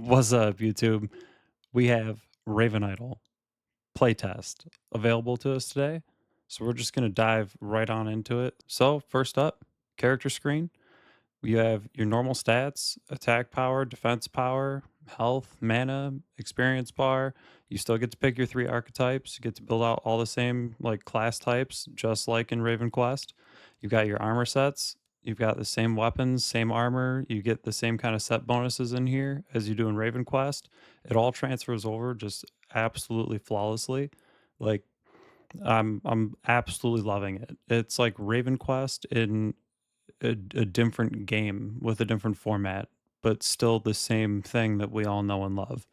What's up, YouTube? We have RavenIdle Playtest available to us today. So we're just going to dive right on into it. So, first up, character screen. You have your normal stats, attack power, defense power, health, mana, experience bar. You still get to pick your three archetypes. You get to build out all the same like class types, just like in RavenQuest. You've got your armor sets. You've got the same weapons, same armor. You get the same kind of set bonuses in here as you do in RavenQuest. It all transfers over just absolutely flawlessly. Like I'm absolutely loving it. It's like RavenQuest in a different game with a different format, but still the same thing that we all know and love.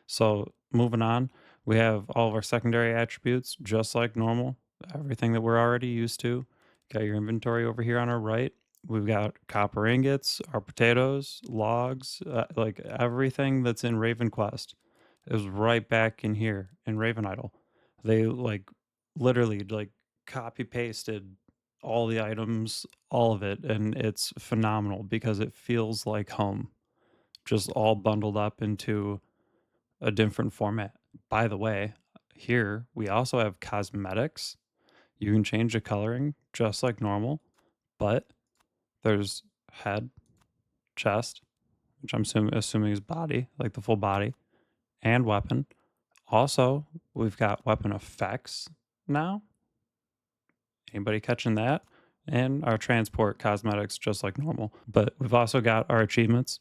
So moving on, we have all of our secondary attributes just like normal, everything that we're already used to. Got your inventory over here on our right. We've got copper ingots, our potatoes, logs, like everything that's in RavenQuest is right back in here in RavenIdle. They like literally like copy pasted all the items, all of it, and it's phenomenal because it feels like home, just all bundled up into a different format. By the way, here we also have cosmetics. You can change the coloring just like normal, but there's head, chest, which I'm assuming is body, like the full body, and weapon. Also, we've got weapon effects now. Anybody catching that? And our transport cosmetics just like normal. But we've also got our achievements.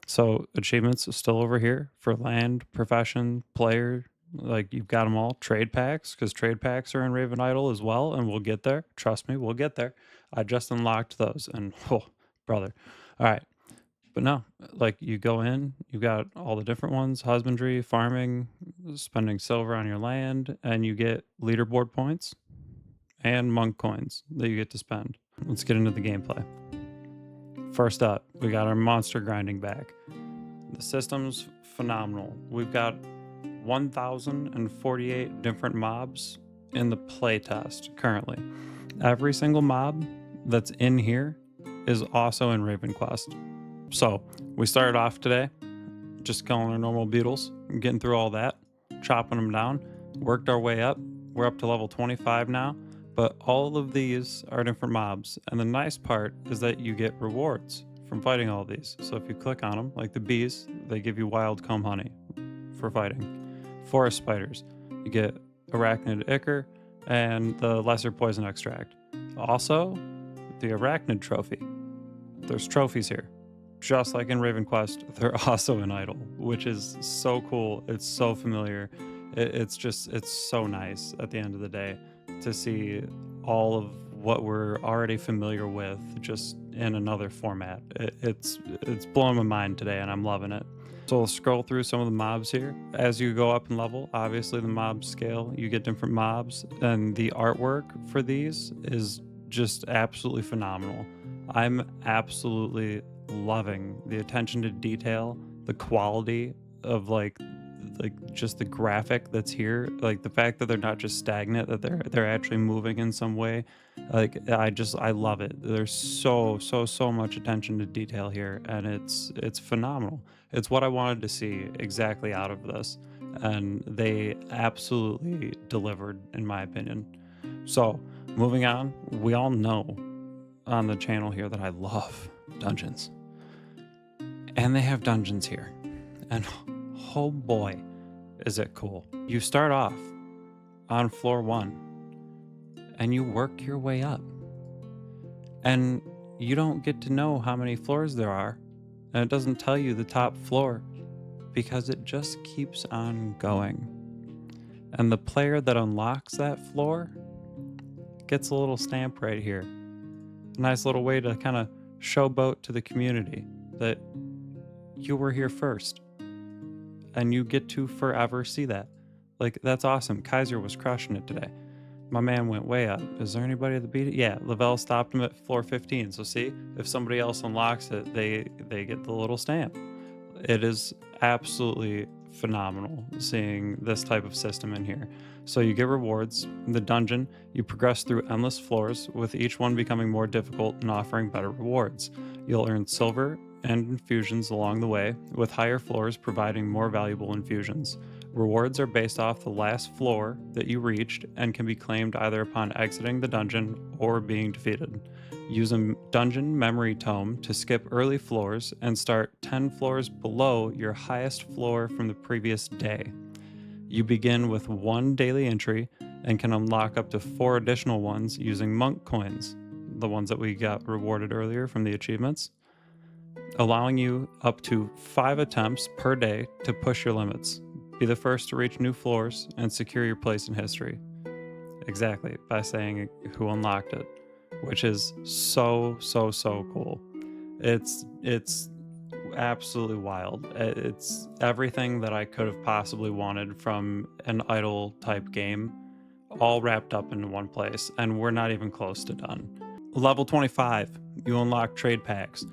So achievements are still over here for land, profession, player. Like you've got them all. Trade packs, because trade packs are in Raven Idol as well, and we'll get there. Trust me, we'll get there. I just unlocked those, and oh, brother. All right. But no, like you go in, you've got all the different ones: husbandry, farming, spending silver on your land, and you get leaderboard points and monk coins that you get to spend. Let's get into the gameplay. First up, we got our monster grinding back. The system's phenomenal. We've got 1,048 different mobs in the playtest currently. Every single mob that's in here is also in RavenQuest. So we started off today just killing our normal beetles, getting through all that, chopping them down, worked our way up. We're up to level 25 now, but all of these are different mobs. And the nice part is that you get rewards from fighting all of these. So if you click on them, like the bees, they give you wild comb honey for fighting. Forest spiders, you get arachnid ichor and the lesser poison extract. Also, the arachnid trophy. There's trophies here. Just like in RavenQuest, they're also in Idle, which is so cool. It's so familiar. It's so nice at the end of the day to see all of what we're already familiar with just in another format. It's blowing my mind today, and I'm loving it. So we'll scroll through some of the mobs here. As you go up in level, obviously the mobs scale. You get different mobs, and the artwork for these is just absolutely phenomenal. I'm absolutely loving the attention to detail, the quality of like just the graphic that's here, like the fact that they're not just stagnant, that they're actually moving in some way. Like I love it. There's so much attention to detail here, and it's phenomenal. It's what I wanted to see exactly out of this, and they absolutely delivered in my opinion. So moving on, we all know on the channel here that I love dungeons. And they have dungeons here. And oh boy, is it cool. You start off on floor 1 and you work your way up. And you don't get to know how many floors there are. And it doesn't tell you the top floor because it just keeps on going. And the player that unlocks that floor gets a little stamp right here. A nice little way to kind of showboat to the community that you were here first. And you get to forever see that. Like, that's awesome. Kaiser was crushing it today. My man went way up. Is there anybody that beat it? Yeah, Lavelle stopped him at floor 15. So see, if somebody else unlocks it, they get the little stamp. It is absolutely phenomenal seeing this type of system in here. So you get rewards. In the dungeon, you progress through endless floors, with each one becoming more difficult and offering better rewards. You'll earn silver and infusions along the way, with higher floors providing more valuable infusions. Rewards are based off the last floor that you reached and can be claimed either upon exiting the dungeon or being defeated. Use a dungeon memory tome to skip early floors and start 10 floors below your highest floor from the previous day. You begin with 1 daily entry and can unlock up to 4 additional ones using monk coins, the ones that we got rewarded earlier from the achievements, allowing you up to 5 attempts per day to push your limits. Be the first to reach new floors and secure your place in history. Exactly, by saying who unlocked it, which is so cool. It's absolutely wild. It's everything that I could have possibly wanted from an idle type game, all wrapped up into one place, and we're not even close to done. Level 25, you unlock trade packs,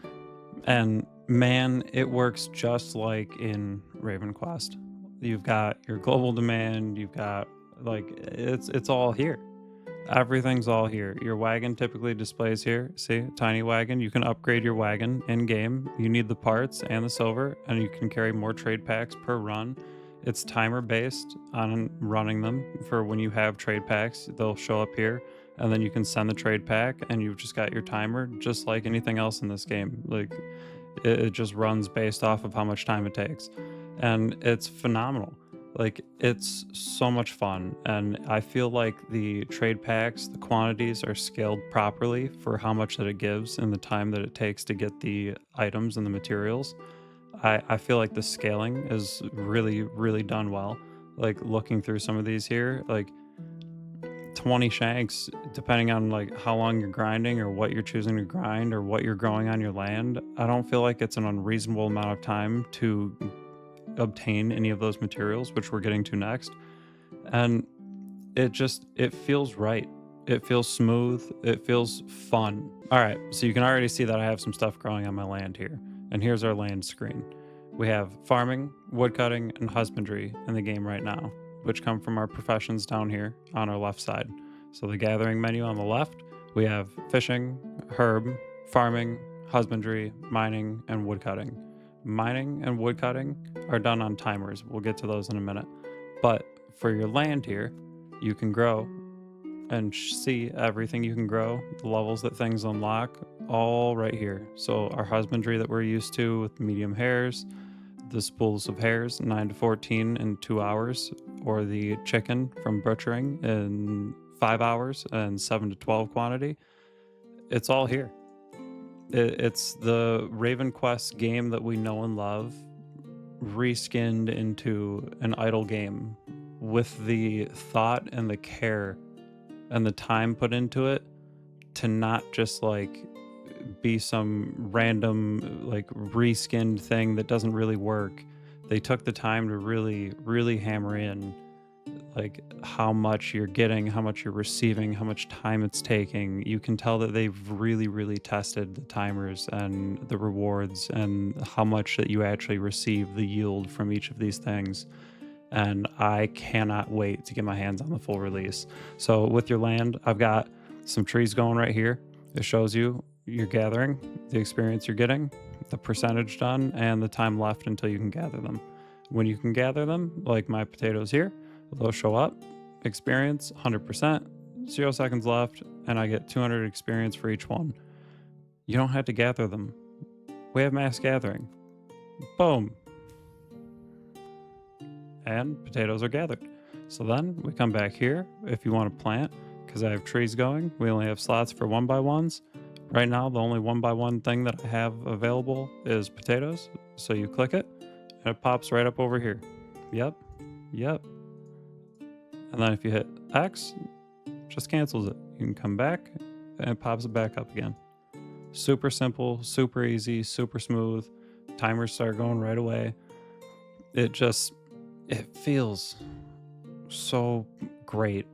and man, it works just like in RavenQuest. You've got your global demand, you've got it's all here. Everything's all here. Your wagon typically displays here. See, tiny wagon. You can upgrade your wagon in game. You need the parts and the silver, and you can carry more trade packs per run. It's timer based on running them. For when you have trade packs, they'll show up here, and then you can send the trade pack, and you've just got your timer, just like anything else in this game. Like it just runs based off of how much time it takes, and it's phenomenal. Like, it's so much fun, and I feel like the trade packs, the quantities are scaled properly for how much that it gives and the time that it takes to get the items and the materials. I feel like the scaling is really done well. Like, looking through some of these here, like 20 shanks, depending on like how long you're grinding or what you're choosing to grind or what you're growing on your land, I don't feel like it's an unreasonable amount of time to obtain any of those materials, which we're getting to next. And it feels right. It feels smooth. It feels fun. All right, so you can already see that I have some stuff growing on my land here. And here's our land screen. We have farming, woodcutting, and husbandry in the game right now, which come from our professions down here on our left side. So the gathering menu on the left, we have fishing, herb, farming, husbandry, mining, and woodcutting. Mining and woodcutting are done on timers. We'll get to those in a minute. But for your land here, you can grow and see everything you can grow, the levels that things unlock, all right here. So our husbandry that we're used to with medium hares, the spools of hares, 9 to 14 in 2 hours, or the chicken from butchering in 5 hours and 7 to 12 quantity. It's all here. It's the RavenQuest game that we know and love, reskinned into an idle game with the thought and the care and the time put into it to not just like be some random like reskinned thing that doesn't really work. They took the time to really hammer in like how much you're getting, how much you're receiving, how much time it's taking. You can tell that they've really tested the timers and the rewards and how much that you actually receive, the yield from each of these things. And I cannot wait to get my hands on the full release. So with your land, I've got some trees going right here. It shows you you're gathering, the experience you're getting, the percentage done, and the time left until you can gather them. When you can gather them, like my potatoes here, they'll show up, experience 100%, 0 seconds left, and I get 200 experience for each one. You don't have to gather them. We have mass gathering. Boom. And potatoes are gathered. So then we come back here if you want to plant, because I have trees going. We only have slots for 1x1s. Right now, the only 1x1 thing that I have available is potatoes. So you click it, and it pops right up over here. Yep. And then if you hit X, just cancels it. You can come back and it pops it back up again. Super simple, super easy, super smooth. Timers start going right away. It feels so great.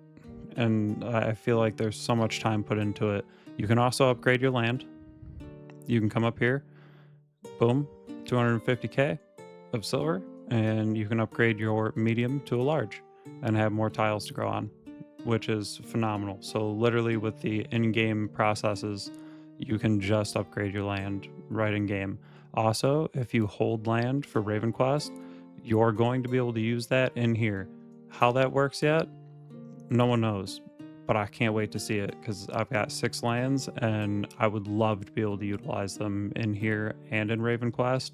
And I feel like there's so much time put into it. You can also upgrade your land. You can come up here, boom, 250K of silver, and you can upgrade your medium to a large and have more tiles to grow on, which is phenomenal. So literally with the in-game processes, you can just upgrade your land right in game. Also, if you hold land for RavenQuest, you're going to be able to use that in here. How that works yet, no one knows, but I can't wait to see it because I've got 6 lands and I would love to be able to utilize them in here and in RavenQuest.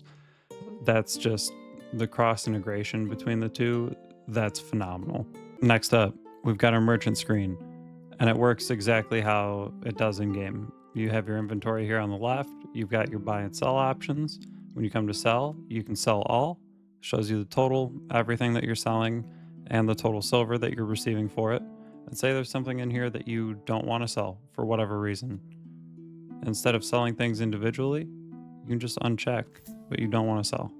That's just the cross integration between the two. That's phenomenal. Next up, we've got our merchant screen, and it works exactly how it does in game. You have your inventory here on the left. You've got your buy and sell options. When you come to sell, you can sell all. Shows you the total, everything that you're selling, and the total silver that you're receiving for it. And say there's something in here that you don't want to sell for whatever reason. Instead of selling things individually, you can just uncheck what you don't want to sell.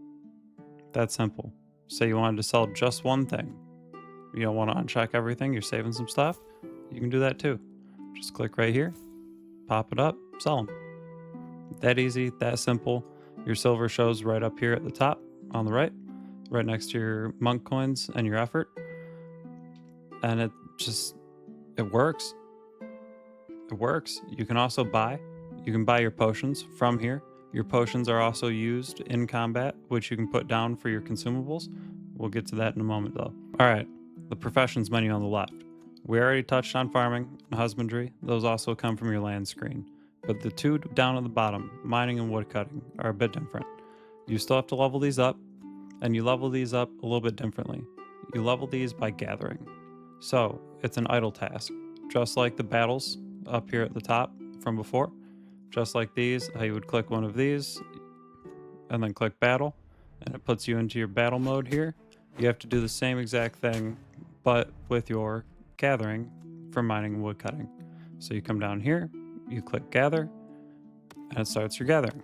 That's simple. Say you wanted to sell just one thing. You don't want to uncheck everything, you're saving some stuff, you can do that too. Just click right here, pop it up, sell them. That easy, that simple. Your silver shows right up here at the top on the right next to your monk coins and your effort. And it works. It works. You can also buy. You can buy your potions from here. Your potions are also used in combat, which you can put down for your consumables. We'll get to that in a moment though. All right, the professions menu on the left. We already touched on farming and husbandry. Those also come from your land screen. But the two down at the bottom, mining and woodcutting, are a bit different. You still have to level these up, and you level these up a little bit differently. You level these by gathering. So it's an idle task, just like the battles up here at the top from before. Just like these, how you would click one of these and then click battle, and it puts you into your battle mode here. You have to do the same exact thing, but with your gathering for mining and woodcutting. So you come down here, you click gather, and it starts your gathering.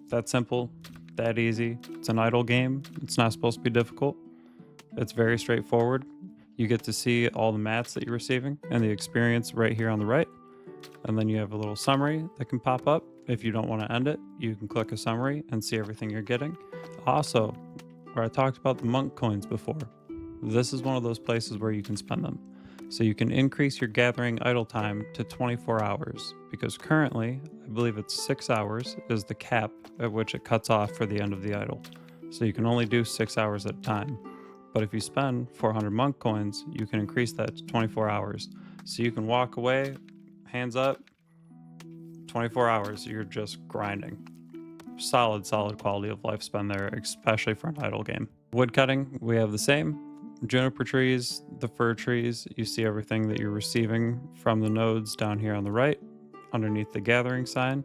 That simple, that easy. It's an idle game. It's not supposed to be difficult. It's very straightforward. You get to see all the mats that you're receiving and the experience right here on the right. And then you have a little summary that can pop up. If you don't want to end it, you can click a summary and see everything you're getting. Also, where I talked about the monk coins before, this is one of those places where you can spend them. So you can increase your gathering idle time to 24 hours, because currently, I believe it's 6 hours is the cap at which it cuts off for the end of the idle. So you can only do 6 hours at a time. But if you spend 400 monk coins, you can increase that to 24 hours. So you can walk away, hands up, 24 hours, you're just grinding. Solid quality of life spend there, especially for an idle game. Woodcutting, we have the same. Juniper trees, the fir trees, you see everything that you're receiving from the nodes down here on the right, underneath the gathering sign.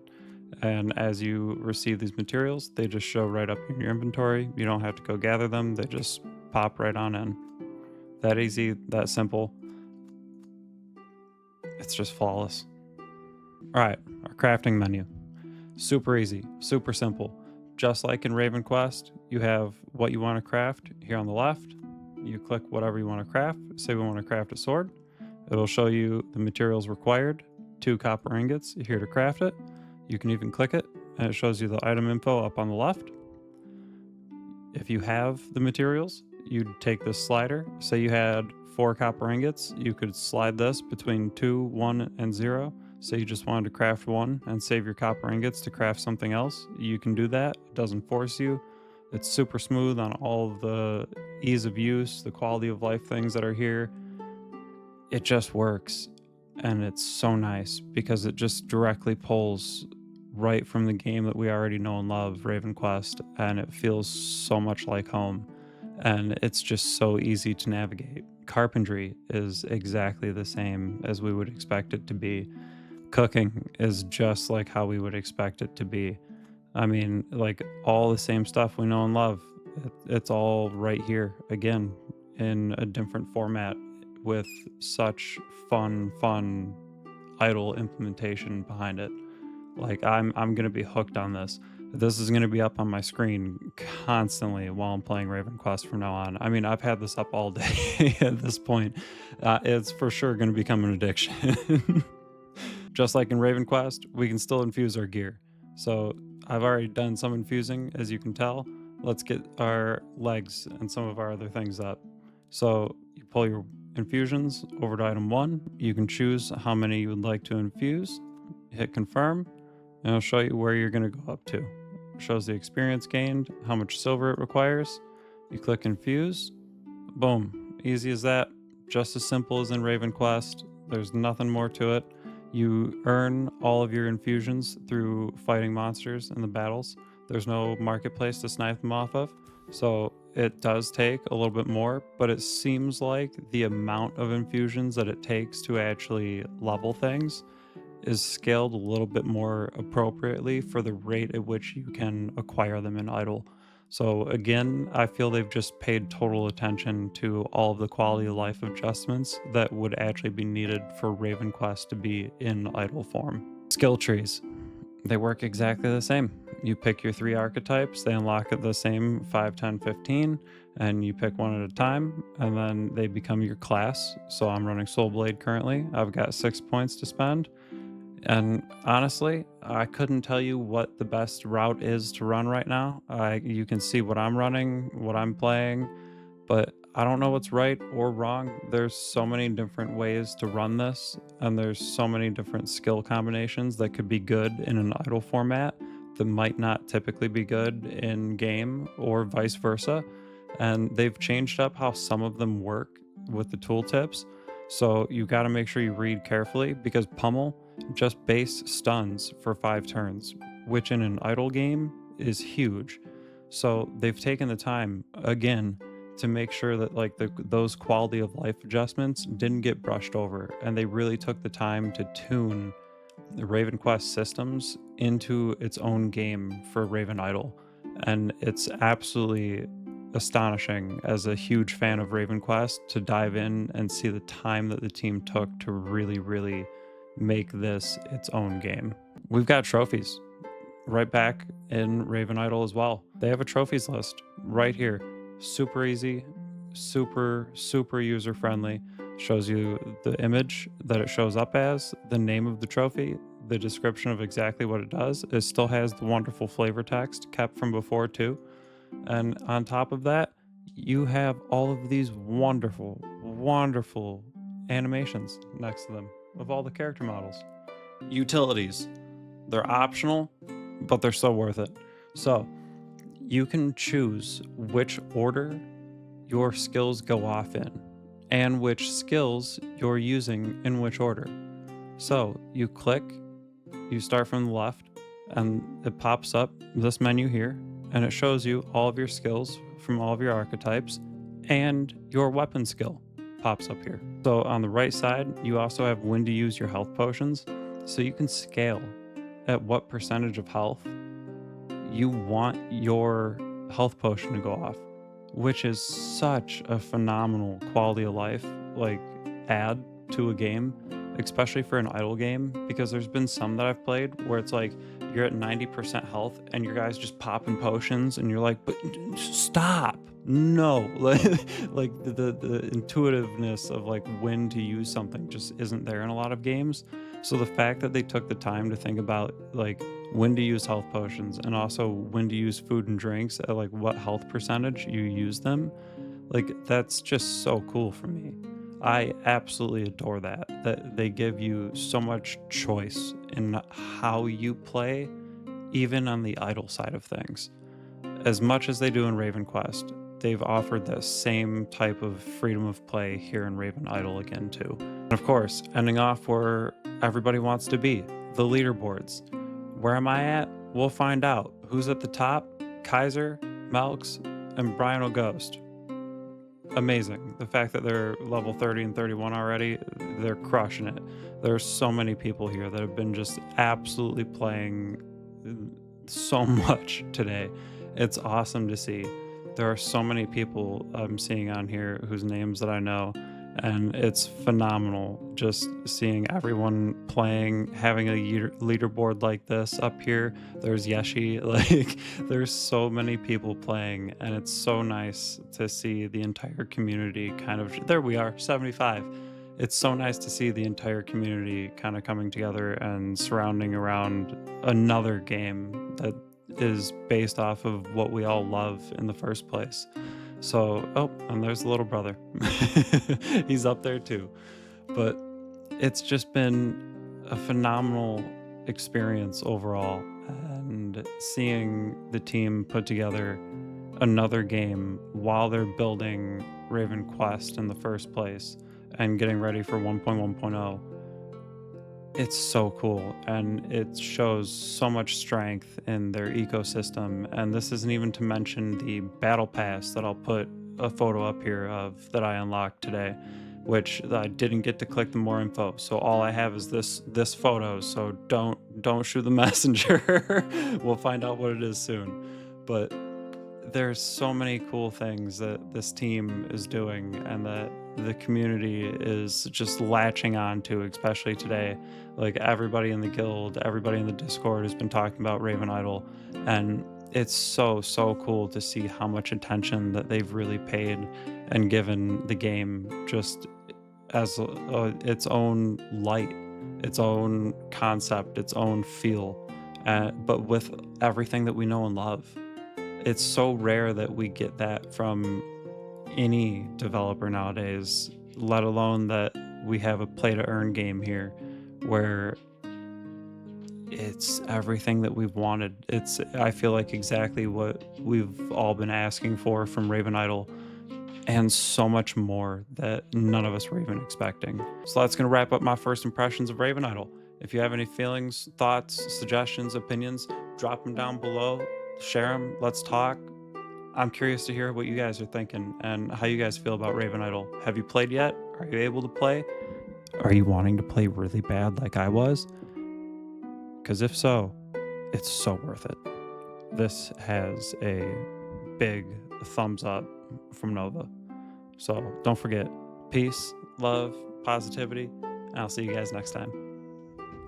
And as you receive these materials, they just show right up in your inventory. You don't have to go gather them, they just pop right on in. That easy, that simple. It's just flawless. All right, our crafting menu. Super easy, super simple. Just like in RavenQuest, you have what you want to craft here on the left. You click whatever you want to craft. Say we want to craft a sword. It'll show you the materials required, 2 copper ingots here to craft it. You can even click it and it shows you the item info up on the left. If you have the materials, you'd take this slider. Say you had 4 copper ingots, you could slide this between 2, 1, and 0. Say you just wanted to craft 1 and save your copper ingots to craft something else. You can do that. It doesn't force you. It's super smooth on all of the ease of use, the quality of life things that are here. It just works. And it's so nice because it just directly pulls right from the game that we already know and love, RavenQuest, and it feels so much like home. And it's just so easy to navigate. Carpentry is exactly the same as we would expect it to be. Cooking is just like how we would expect it to be. I mean, like all the same stuff we know and love. It's all right here again in a different format with such fun idle implementation behind it. Like I'm gonna be hooked on this. This is gonna be up on my screen constantly while I'm playing RavenQuest from now on. I mean, I've had this up all day at this point. It's for sure gonna become an addiction. Just like in RavenQuest, we can still infuse our gear. So I've already done some infusing, as you can tell. Let's get our legs and some of our other things up. So you pull your infusions over to item 1. You can choose how many you would like to infuse. Hit confirm, and it'll show you where you're going to go up to. shows the experience gained, how much silver it requires. You click infuse, boom, easy as that. Just as simple as in RavenQuest. There's nothing more to it. You earn all of your infusions through fighting monsters in the battles. There's no marketplace to snipe them off of. So it does take a little bit more, but it seems like the amount of infusions that it takes to actually level things is scaled a little bit more appropriately for the rate at which you can acquire them in idle. So again, I feel they've just paid total attention to all of the quality of life adjustments that would actually be needed for RavenQuest to be in idle form. Skill trees. They work exactly the same. You pick your 3 archetypes, they unlock at the same 5, 10, 15, and you pick one at a time, and then they become your class. So I'm running Soul Blade currently. I've got 6 points to spend. And honestly, I couldn't tell you what the best route is to run right now. You can see what I'm running, what I'm playing, but I don't know what's right or wrong. There's so many different ways to run this, and there's so many different skill combinations that could be good in an idle format that might not typically be good in game, or vice versa. And they've changed up how some of them work with the tooltips. So you got to make sure you read carefully, because Pummel just base stuns for 5 turns, which in an idle game is huge. So they've taken the time again to make sure that like those quality of life adjustments didn't get brushed over, and they really took the time to tune the RavenQuest systems into its own game for RavenIdle. And it's absolutely astonishing as a huge fan of RavenQuest to dive in and see the time that the team took to really make this its own game. We've got trophies right back in RavenIdle as well. They have a trophies list right here. Super easy, super user friendly. Shows you the image that it shows up as, the name of the trophy, the description of exactly what it does. It still has the wonderful flavor text kept from before too. And on top of that, you have all of these wonderful animations next to them of all the character models. Utilities. They're optional, but they're so worth it. So you can choose which order your skills go off in, and which skills you're using in which order. So you click, you start from the left, and it pops up this menu here, and it shows you all of your skills from all of your archetypes, and your weapon skill pops up here. So on the right side, you also have when to use your health potions, so you can scale at what percentage of health you want your health potion to go off, which is such a phenomenal quality of life like add to a game, especially for an idle game, because there's been some that I've played where it's like you're at 90% health and your guy's just popping potions and you're like, but stop, no. Like the intuitiveness of like when to use something just isn't there in a lot of games. So the fact that they took the time to think about like when to use health potions, and also when to use food and drinks at like what health percentage you use them, like that's just so cool for me. I absolutely adore that they give you so much choice in how you play, even on the idle side of things. As much as they do in RavenQuest, they've offered the same type of freedom of play here in RavenIdle again too. And of course, ending off where everybody wants to be, the leaderboards. Where am I at? We'll find out. Who's at the top? Kaiser, Melks, and Brian O'Ghost. Amazing. The fact that they're level 30 and 31 already, they're crushing it. There's so many people here that have been just absolutely playing so much today. It's awesome to see. There are so many people I'm seeing on here whose names that I know, and it's phenomenal just seeing everyone playing, having a leaderboard like this up here. There's Yeshi, like there's so many people playing, and it's so nice to see the entire community kind of, there we are, 75. It's so nice to see the entire community kind of coming together and surrounding around another game that is based off of what we all love in the first place. So, oh, and there's the little brother. He's up there too. But it's just been a phenomenal experience overall. And and seeing the team put together another game while they're building RavenQuest in the first place and getting ready for 1.1.0, it's so cool, and it shows so much strength in their ecosystem. And this isn't even to mention the battle pass that I'll put a photo up here of that I unlocked today, which I didn't get to click the more info. So all I have is this photo. So don't shoot the messenger. We'll find out what it is soon. But there's so many cool things that this team is doing and that the community is just latching on to, especially today. Like everybody in the guild, everybody in the Discord has been talking about RavenIdle, and it's so cool to see how much attention that they've really paid and given the game just as its own light, its own concept, its own feel, but with everything that we know and love. It's so rare that we get that from any developer nowadays, let alone that we have a play to earn game here where it's everything that we've wanted. It's, I feel like, exactly what we've all been asking for from RavenIdle, and so much more that none of us were even expecting. So that's going to wrap up my first impressions of RavenIdle. If you have any feelings, thoughts, suggestions, opinions, drop them down below, share them, let's talk. I'm curious to hear what you guys are thinking and how you guys feel about RavenIdle. Have you played yet? Are you able to play? Are you wanting to play really bad like I was? Because if so, it's so worth it. This has a big thumbs up from Nova. So don't forget, peace, love, positivity, and I'll see you guys next time.